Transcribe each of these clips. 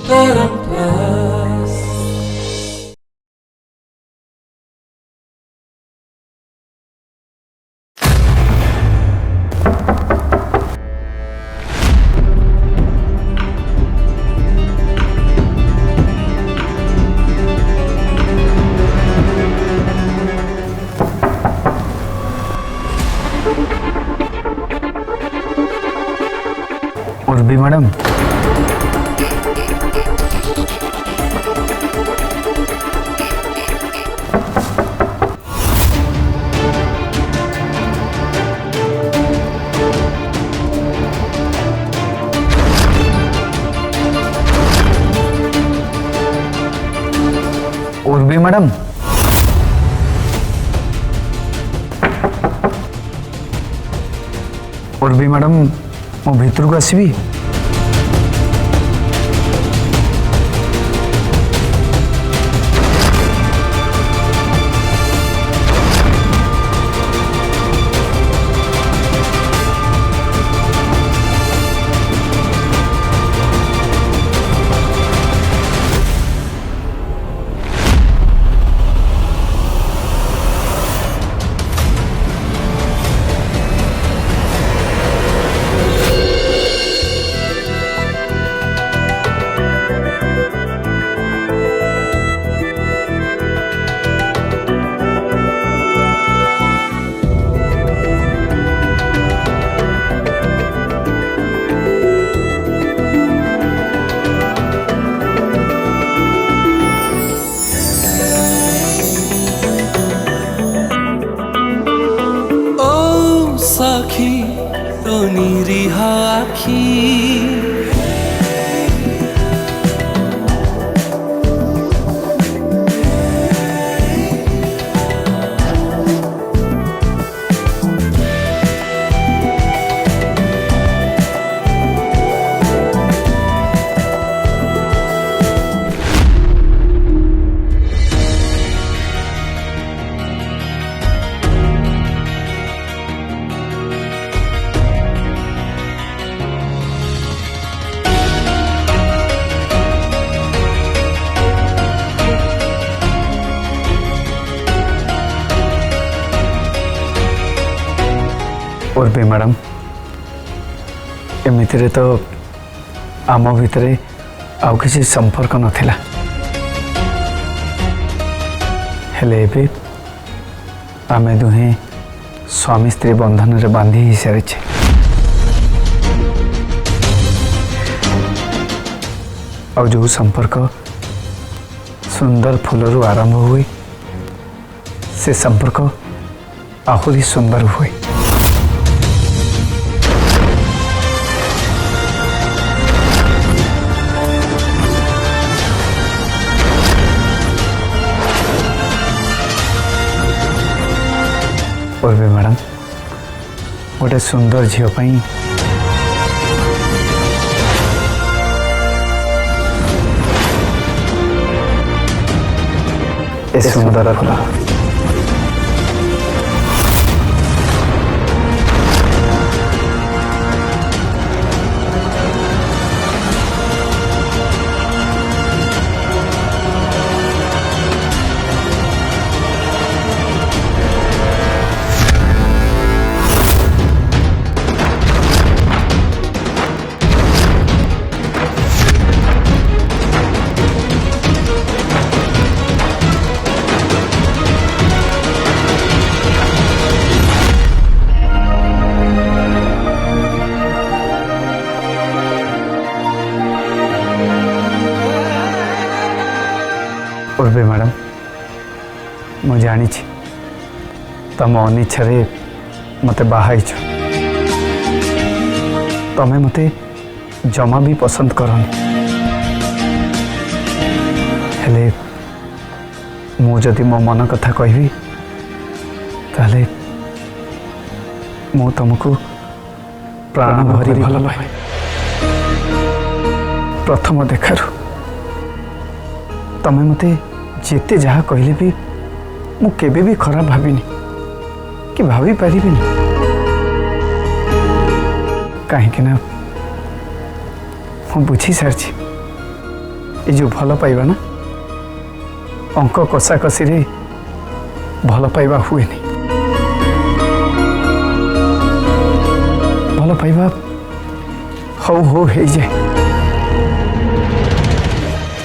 Urvi madam, Urvi madam, Urvi madam मो भीतर को आसबी। सखी तो निरीह आखी उर्वी मैडम, एमितिरे तो आम भितर आउ किसी संपर्क नथिला, हेले एबे आमे दुहे स्वामी स्त्री बंधन रे बांधी ही सारी आ जो संपर्क सुंदर फूलरू आरंभ हुए से संपर्क आहुरी सुंदर हुए। उर्वी मैडम, गोटे सुंदर झील ए सुंदर फूल उर्वी मैडम, मु जानी तुम अनिच्छा मत बाहर तमें मत जमा भी पसंद करनी, हेले मु जदि मो मन कथा कहबी ताले मु तुमको प्राण भरी भल पाए। प्रथम देखार तमें मते जेते जहाँ कहले भी मु केबे भी खराब भाविनी कि भाभी पारिबिनी, कहीं ना मु बुझी सारी ये जो भल पाइबा ना अंक कषा कषि भल पाइबा हुए नहीं। भल पाइबा हौ हो जाए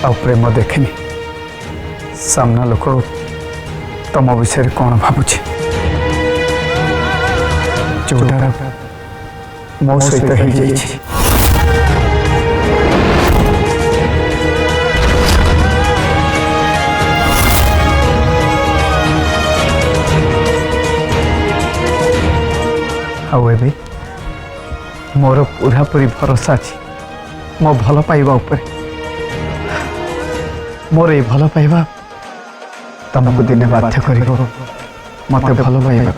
आ प्रेम देखेनी सामना लोक तम विषय कौन भावुचे जोटा मो सहित हो जाइए। आवे मोर पूरा पूरी भरोसा अच्छी मो भल पाइबा ऊपर। मोर ये भल पाइबा तुमको दिने बाध्य कर मत भल पाइबा।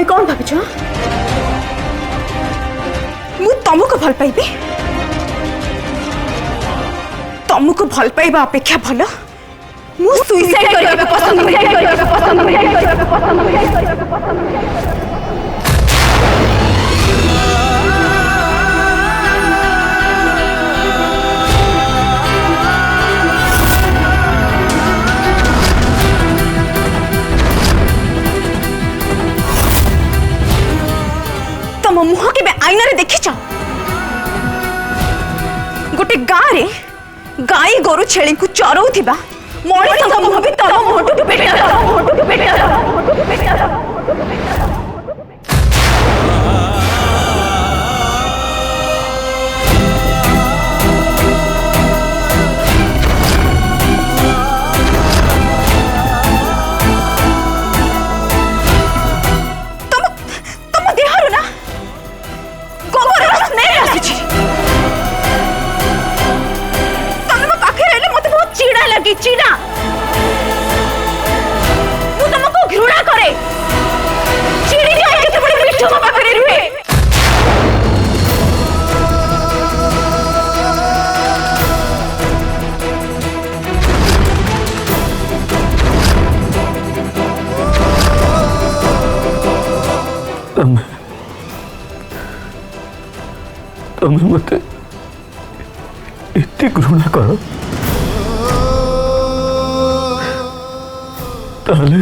कौन भाव मु तुमको भल पाइबी? तुमको भल पाइबा अपेक्षा भल मु सुइसाइड करबा पसंद मुह के आईना रे देखी गोटे गाँव रे गाई गोरु छेली को चरऊ थिबा मणिष मुह भी तल मुहटू चिड़ा मु तुमको घृणा करे चिड़ी जाए केते बड़ी मिठो मो पाखरे रुहे। तमे मते इतनी घृणा करो ताले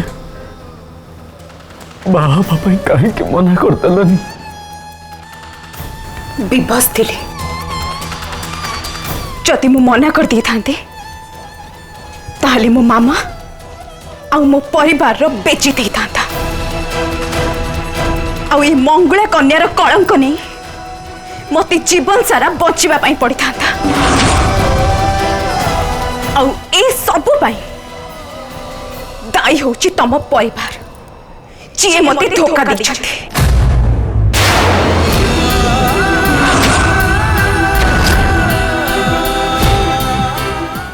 बाहा पापा कहीं मना करदेलनि? विवश थिले जदि मु मना कर दी थांते ताहले मो मामा आ मो परिवार रो बेची दे थांता आ ए मंगला कन्यार कलंक नहीं मते जीवन सारा बचिबा पई पड़ी थांता आ ए सब पई दाई होची तम परिवार जी मते धोखा दैछथि।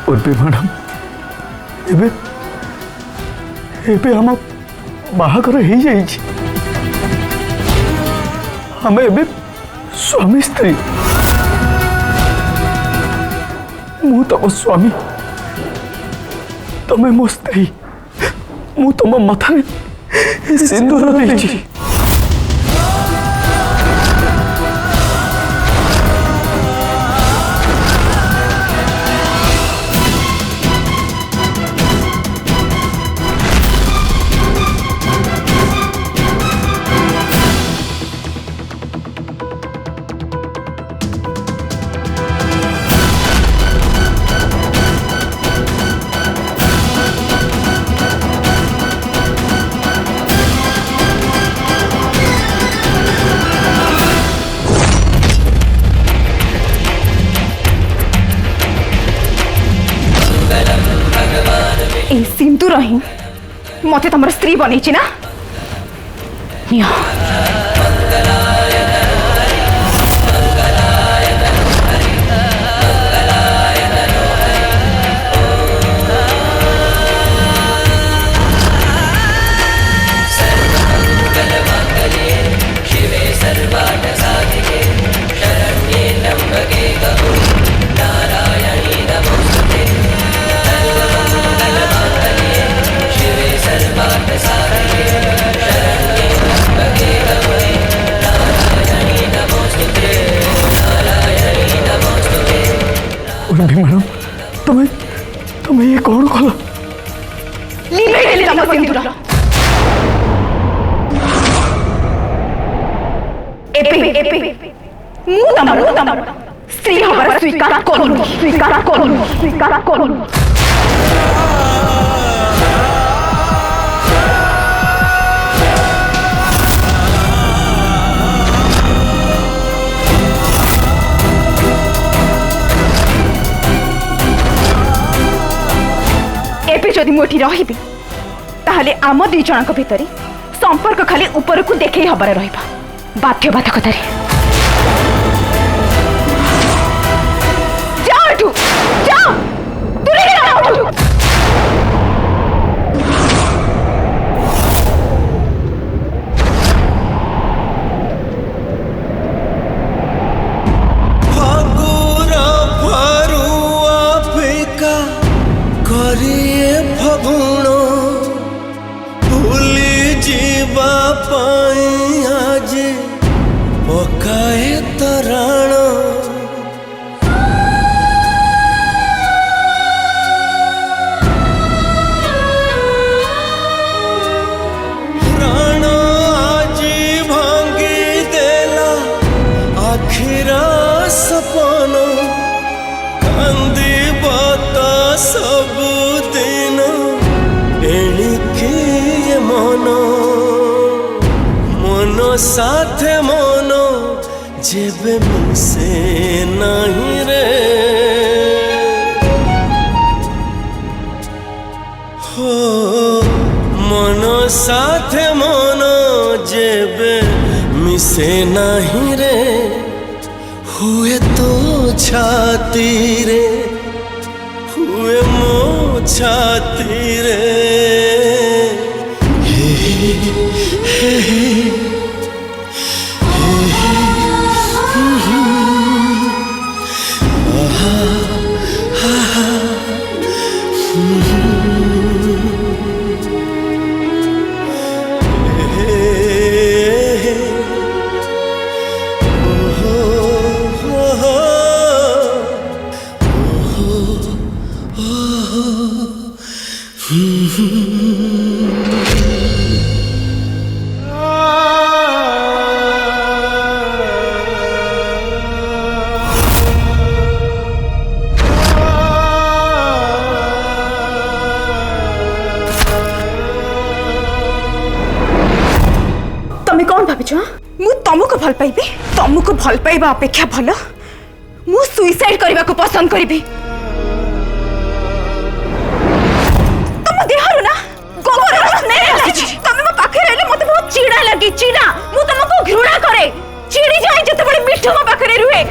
उर्वी मैडम एबे एबे हम बाहागर हो जाइछि हमें एबे स्वामी स्त्री मु तम स्वामी तमे मो स्त्री मु तुम मथारे सिंदूर देछि। ए सिंदूर ही मते तुम स्त्री बनई ना नियो। मैडम तुम्हें तुम्हें ये कौन खोला? सिंदूर स्त्री हमारा स्वीकार करूँ। जदि मुठी रही ताहले आम दुई जनक भितर संपर्क खाली ऊपर को देखे हबार रहिबा बाध्यबाधकतारे। जाओ एठू जाओ दूरे जाओ। सब दिन एणिके मन मन साथे मन जेबे मिसे नहीं रे हो मन साथे मन जेबे मिसे नहीं रे हुए तो छाती रे हुए मो छाती रे तुमको भल पाइबे तुमको भल पाइबा अपेक्षा भल मु सुइसाइड करने को पसंद करी। तुम देहरु ना गोबर स्मेल आसी तुम मो पाखे रहले मते बहुत चिड़ा लगी चिड़ा मु तुमको घृणा करे चिड़ी जाय जते बड़ी मिठो मो पाखे रुहे।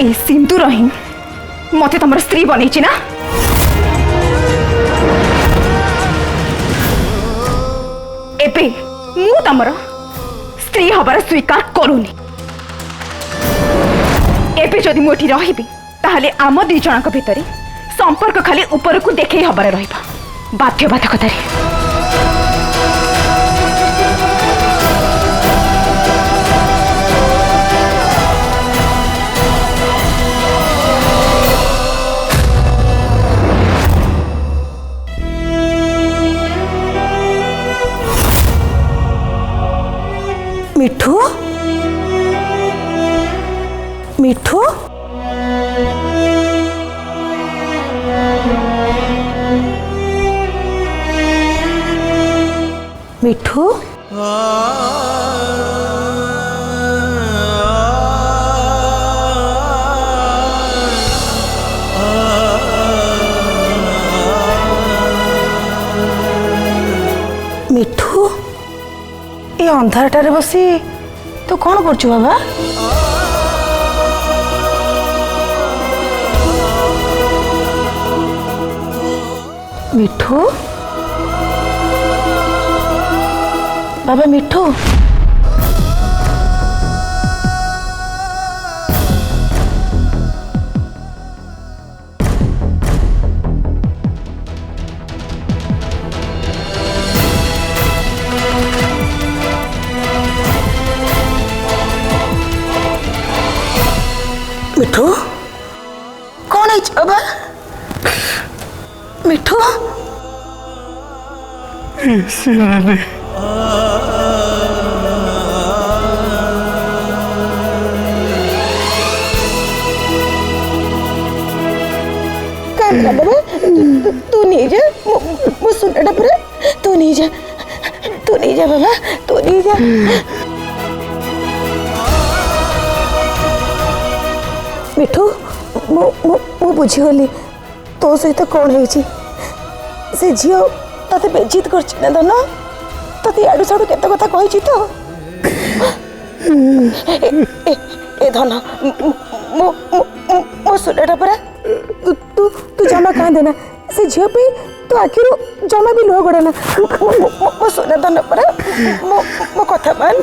ए सिंदूर ही मते तुम स्त्री बनई ना एबे मु तमर स्त्री हबार स्वीकार करूनी। एबे जदि मुठी रहिबी ताहले आम दुई जनक भितर संपर्क खाली ऊपर को देखे हबार रहिबा बाध्यबाधकतारे। मिठू मिठू मिठू अंधारटारे बसी तू कौन करछु बाबा? मिठू बाबा मिठू मिठू कौन है बाबा? मिठू सेनानी कांदरा बाबा तू नहीं जा वो सुनना पड़ा तू नहीं जा बाबा तू नहीं जा मिठू मु बुझीगली तो सहित कौन है से झील ते बेजित कर धन ते आड़ू साड़ू केते कथा कही तो ए धन मो सुनाटा परा तू जमा कह देना से झील पे तू आखिर जमा भी लुह गड़ना मो सुना धन परा मो कथा मान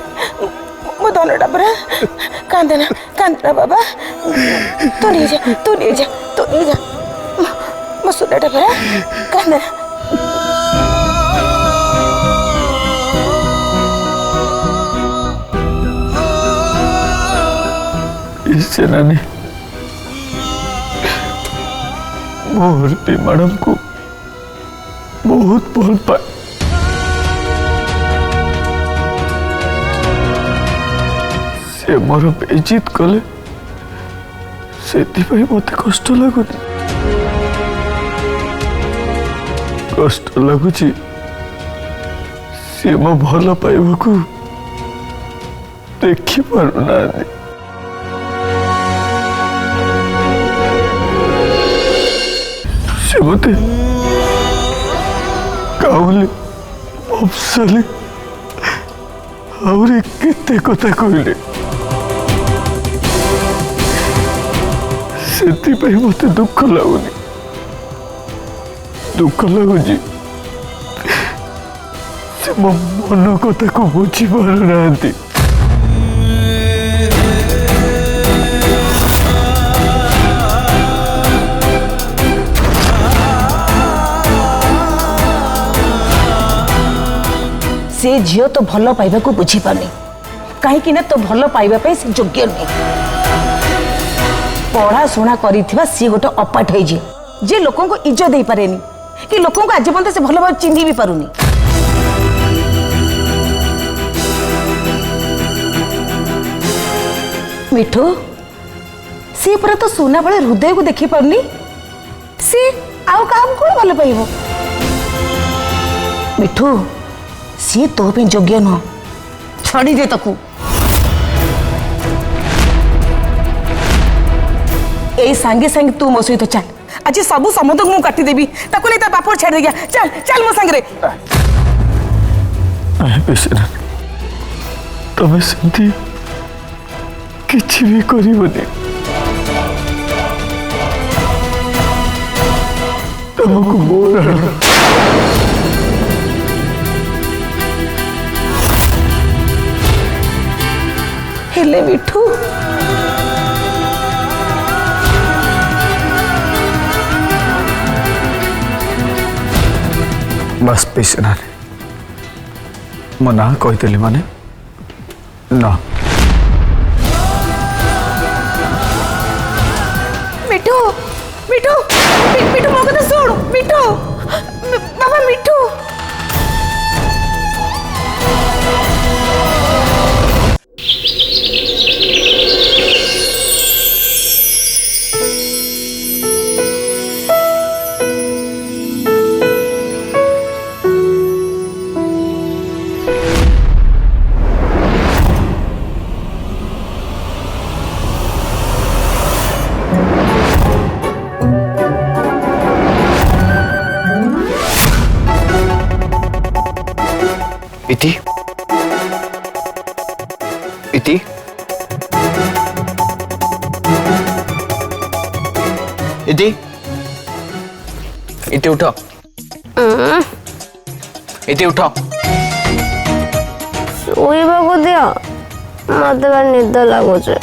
मो धनटा परा कांदेना बाबा तू नहीं जा मो सुनाटा परा कांदेना सेनानी मोर भी मैडम को बहुत भल पाए से मोर बेइज्जत कले से मत कष्ट लगुनि कष्ट लगुची से मो भल पाइबा को देखी पारुना से मते काउले अफसली आउरी केते कथा कहले से मते दुख लगुनि दुख लगुची से मो मन कथा को बुझी पारुना से झील तो भल पाइबा को बुझी पारनी कहीं तो भल पाइबा पे से योग्य नहीं पढ़ा शुणा करिथिबा सी गोटे अपाठ है जे लोकों को इज्जत दे पारेनी कि लोकों को आज पर्यंत से भल भाव चिन्ही भी पारुनी मिठू सी पूरा तो सुना बड़े हृदय को देखी पारनी सी आउ काम कौन भल पाइबो मिठू सी तो पे योग्य न छाड़ी दे तकू ए सांगे सांगे तू मो सहित चल आज सब समद मु काटी देबी ताको नहीं ता बापर छाड़ दे गया चल चल मो संग रे तमे सेंती किछि भी करिवनी तमको मोर हेले मिठू बस पिसना मो ना कही माने ना मिठू मिठू मिठू मो कथा सुन मिठू बाबा मिठू इति इति इति उठ इति उठ शोइबाकू दियो मते निद लागुचे।